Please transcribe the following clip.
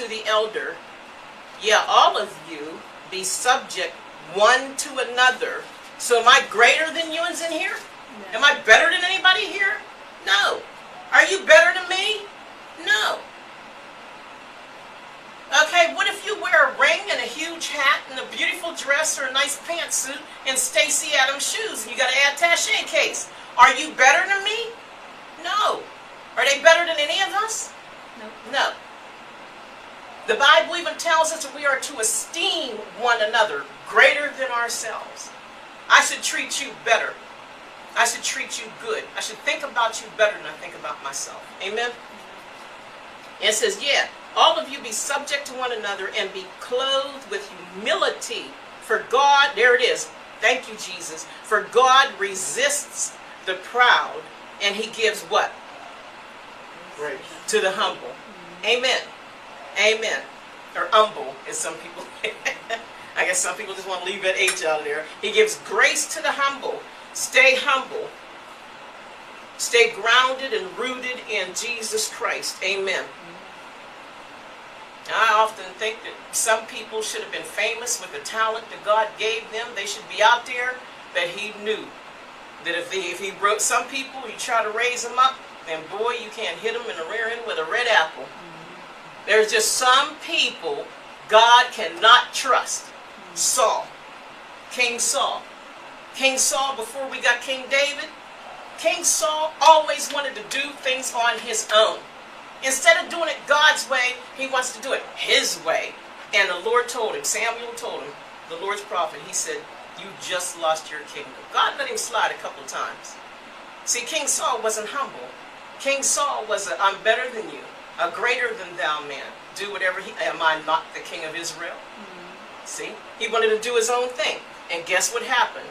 to the elder, yeah, all of you be subject one to another. So am I greater than you in here? No. Am I better than anybody here? No. Are you better than me? No. Okay, what if you wear a ring and a huge hat and a beautiful dress or a nice pantsuit and Stacy Adams shoes and you got an attaché case? Are you better than me? No. Are they better than any of us? No. No. The Bible even tells us that we are to esteem one another greater than ourselves. I should treat you better. I should treat you good. I should think about you better than I think about myself. Amen? And it says, yeah, all of you be subject to one another and be clothed with humility. For God, there it is. Thank you, Jesus. For God resists the proud and he gives what? Grace to the humble. Amen. Amen. Or humble, as some people I guess some people just want to leave that H out of there. He gives grace to the humble. Stay humble. Stay grounded and rooted in Jesus Christ. Amen. I often think that some people should have been famous with the talent that God gave them. They should be out there, that he knew that if he wrote some people, you try to raise them up, and boy, you can't hit them in the rear end with a red apple. There's just some people God cannot trust. Saul. King Saul. King Saul, before we got King David, King Saul always wanted to do things on his own. Instead of doing it God's way, he wants to do it his way. And the Lord told him, Samuel told him, the Lord's prophet, he said, you just lost your kingdom. God let him slide a couple of times. See, King Saul wasn't humble. King Saul was I'm better than you, a greater than thou man. Do whatever am I not the king of Israel? See, he wanted to do his own thing. And guess what happened?